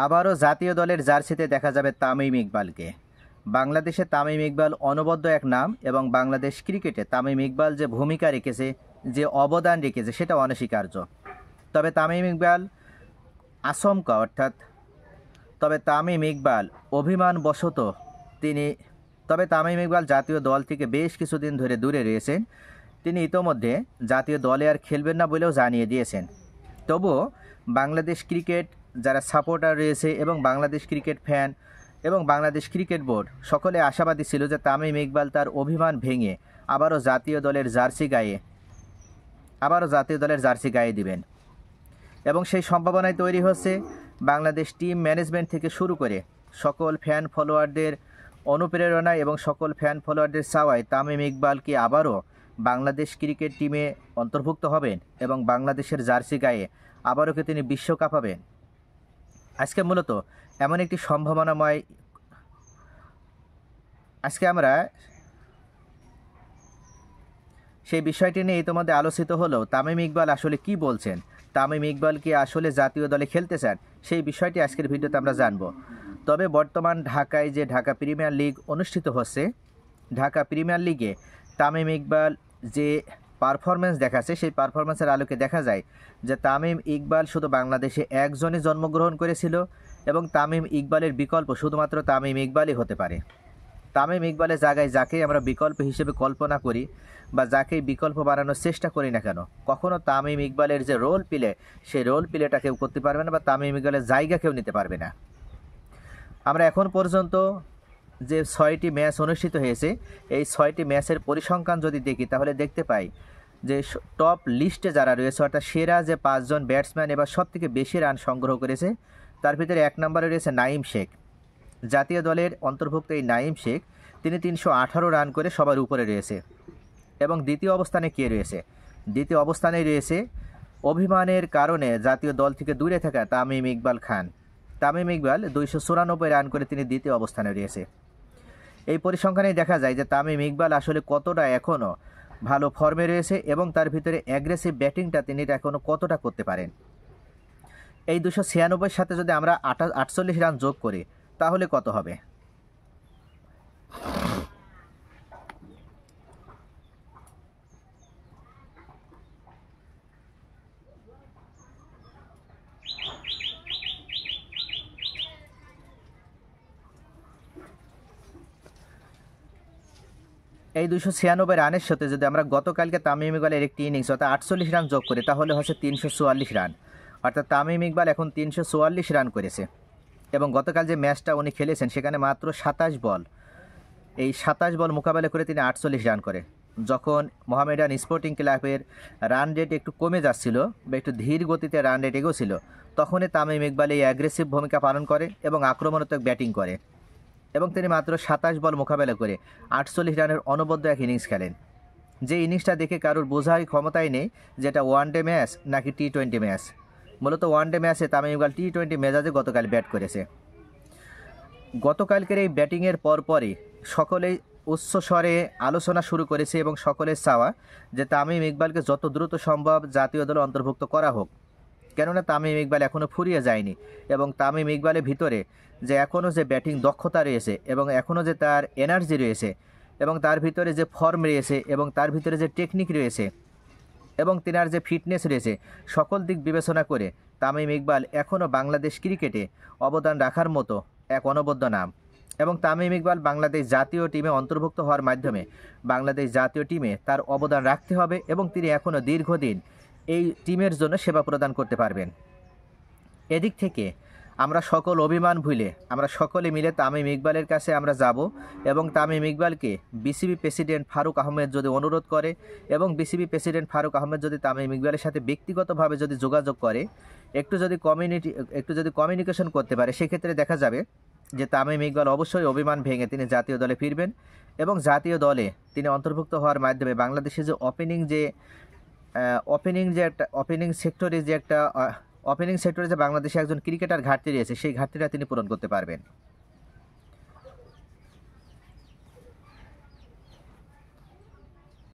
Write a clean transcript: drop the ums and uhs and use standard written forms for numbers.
আবারও জাতীয় দলের জার্সিতে দেখা যাবে তামিম ইকবালকে। বাংলাদেশে তামিম ইকবাল অনবদ্য এক নাম এবং বাংলাদেশ ক্রিকেটে তামিম ইকবাল যে ভূমিকা রেখেছে, যে অবদান রেখেছে সেটা অনস্বীকার্য। তবে তামিম ইকবাল আচমকা তামিম ইকবাল অভিমানবশত তামিম ইকবাল জাতীয় দল থেকে বেশ কিছুদিন ধরে দূরে রয়েছেন। তিনি ইতোমধ্যে জাতীয় দলে আর খেলবেন না বলেও জানিয়ে দিয়েছেন। তবুও বাংলাদেশ ক্রিকেট যারা সাপোর্টার রয়েছে এবং বাংলাদেশ ক্রিকেট ফ্যান এবং বাংলাদেশ ক্রিকেট বোর্ড সকলে আশাবাদী ছিল যে তামিম ইকবাল তার অভিমান ভেঙে আবারও জাতীয় দলের জার্সি গায়ে দিবেন এবং সেই সম্ভাবনায় তৈরি হচ্ছে। বাংলাদেশ টিম ম্যানেজমেন্ট থেকে শুরু করে সকল ফ্যান ফলোয়ারদের অনুপ্রেরণা এবং সকল ফ্যান ফলোয়ারদের চাওয়ায় তামিম ইকবালকে আবারও বাংলাদেশ ক্রিকেট টিমে অন্তর্ভুক্ত হবেন এবং বাংলাদেশের জার্সি গায়ে আবারও তিনি বিশ্বকাপ পাবেন। আজকে মূলত এমন একটি সম্ভাবনাময় আমরা সেই বিষয়টি নিয়ে ইতিমধ্যে আলোচিত হলেও তামিম ইকবাল আসলে কি বলছেন, তামিম ইকবাল কি আসলে জাতীয় দলে খেলতে চান, সেই বিষয়টি আজকের ভিডিওতে আমরা জানব। তবে বর্তমান ঢাকায় যে ঢাকা প্রিমিয়ার লিগ অনুষ্ঠিত হচ্ছে, ঢাকা প্রিমিয়ার লিগে তামিম ইকবাল যে পারফরমেন্স দেখাচ্ছে সেই পারফরমেন্সের আলোকে দেখা যায় যে তামিম ইকবাল শুধু বাংলাদেশে একজনই জন্মগ্রহণ করেছিল এবং তামিম ইকবালের বিকল্প শুধুমাত্র তামিম ইকবালই হতে পারে। তামিম ইকবালের জায়গায় যাকেই আমরা বিকল্প হিসেবে কল্পনা করি বা যাকেই বিকল্প বানানোর চেষ্টা করি না কেন, কখনো তামিম ইকবালের যে রোল প্লে সেই রোল প্লেটা কেউ করতে পারবে না বা তামিম ইকবালের জায়গা কেউ নিতে পারবে না। আমরা এখন পর্যন্ত যে 6টি ম্যাচ অনুষ্ঠিত হয়েছে এই 6টি ম্যাচের পরিসংখ্যান যদি দেখি তাহলে দেখতে পাই যে টপ লিস্টে যারা রয়েছে অর্থাৎ সেরা যে 5 জন ব্যাটসম্যান এবার সবথেকে বেশি রান সংগ্রহ করেছে তার ভিতরে 1 নম্বরে রয়েছে নাঈম শেখ। জাতীয় দলের অন্তর্ভুক্ত এই নাঈম শেখ তিনি 318 রান করে সবার উপরে রয়েছে। এবং দ্বিতীয় অবস্থানে কে রয়েছে? দ্বিতীয় অবস্থানে রয়েছে অভিমানের কারণে জাতীয় দল থেকে দূরে থাকা তামিম ইকবাল খান। তামিম ইকবাল 294 রান করে তিনি দ্বিতীয় অবস্থানে রয়েছে। এই পরিসংখ্যানে দেখা যায় যে তামিম ইকবাল আসলে কতটা এখনও ভালো ফর্মে রয়েছে এবং তার ভিতরে অ্যাগ্রেসিভ ব্যাটিংটা তিনি এখনও কতটা করতে পারেন। এই 296 সাথে যদি আমরা 48 রান যোগ করি তাহলে কত হবে? এই 296 রানের সাথে যদি আমরা গতকালকে তামিম ইকবালের একটি ইনিংস অর্থাৎ 48 রান যোগ করি তাহলে হচ্ছে 344 রান। অর্থাৎ তামিম ইকবাল এখন 344 রান করেছে এবং গতকাল যে ম্যাচটা উনি খেলেছেন সেখানে মাত্র 27 বল, এই 27 বল মোকাবেলা করে তিনি 48 রান করে। যখন মোহামেডান স্পোর্টিং ক্লাবের রান রেট একটু কমে যাচ্ছিল বা একটু ধীর গতিতে রান রেট এগোছিল তখনই তামিম ইকবাল এই অ্যাগ্রেসিভ ভূমিকা পালন করে এবং আক্রমণাত্মক ব্যাটিং করে এবং তিনি মাত্র 27 বল মোকাবেলা করে 48 রানের অনবদ্য এক ইনিংস খেলেন। যে ইনিংসটা দেখে কারোর বোঝার ক্ষমতাই নেই যেটা ওয়ানডে ম্যাচ নাকি টি-20 ম্যাচ। মূলত ওয়ানডে ম্যাচে তামিম ইকবাল টি-20 মেজাজে গতকাল ব্যাট করেছে। গতকালকের এই ব্যাটিংয়ের পরপরই সকলেই উচ্চস্বরে আলোচনা শুরু করেছে এবং সকলের চাওয়া যে তামিম ইকবালকে যত দ্রুত সম্ভব জাতীয় দলে অন্তর্ভুক্ত করা হোক, কেননা তামিম ইকবাল এখনও ফুরিয়ে যায়নি এবং তামিম ইকবালের ভিতরে যে এখনও যে ব্যাটিং দক্ষতা রয়েছে এবং এখনও যে তার এনার্জি রয়েছে এবং তার ভিতরে যে ফর্ম রয়েছে এবং তার ভিতরে যে টেকনিক রয়েছে এবং তিনার যে ফিটনেস রয়েছে সকল দিক বিবেচনা করে তামিম ইকবাল এখনও বাংলাদেশ ক্রিকেটে অবদান রাখার মতো এক অনবদ্য নাম এবং তামিম ইকবাল বাংলাদেশ জাতীয় টিমে অন্তর্ভুক্ত হওয়ার মাধ্যমে বাংলাদেশ জাতীয় টিমে তার অবদান রাখতে হবে এবং তিনি এখনও দীর্ঘদিন এই টিমের জন্য সেবা প্রদান করতে পারবেন। এদিক থেকে আমরা সকল অভিমান ভুলে আমরা সকলে মিলে তামিম ইকবালের কাছে আমরা যাব এবং তামিম ইকবালকে বিসিবি প্রেসিডেন্ট ফারুক আহমেদ যদি অনুরোধ করে এবং বিসিবি প্রেসিডেন্ট ফারুক আহমেদ যদি তামিম ইকবালের সাথে ব্যক্তিগতভাবে যদি যোগাযোগ করে একটু যদি কমিউনিকেশন করতে পারে সেক্ষেত্রে দেখা যাবে যে তামিম ইকবাল অবশ্যই অভিমান ভেঙে তিনি জাতীয় দলে ফিরবেন এবং জাতীয় দলে তিনি অন্তর্ভুক্ত হওয়ার মাধ্যমে বাংলাদেশে যে ওপেনিং সেক্টরে যে বাংলাদেশে একজন ক্রিকেটার ঘাটতি রয়েছে সেই ঘাটতিটা তিনি পূরণ করতে পারবেন।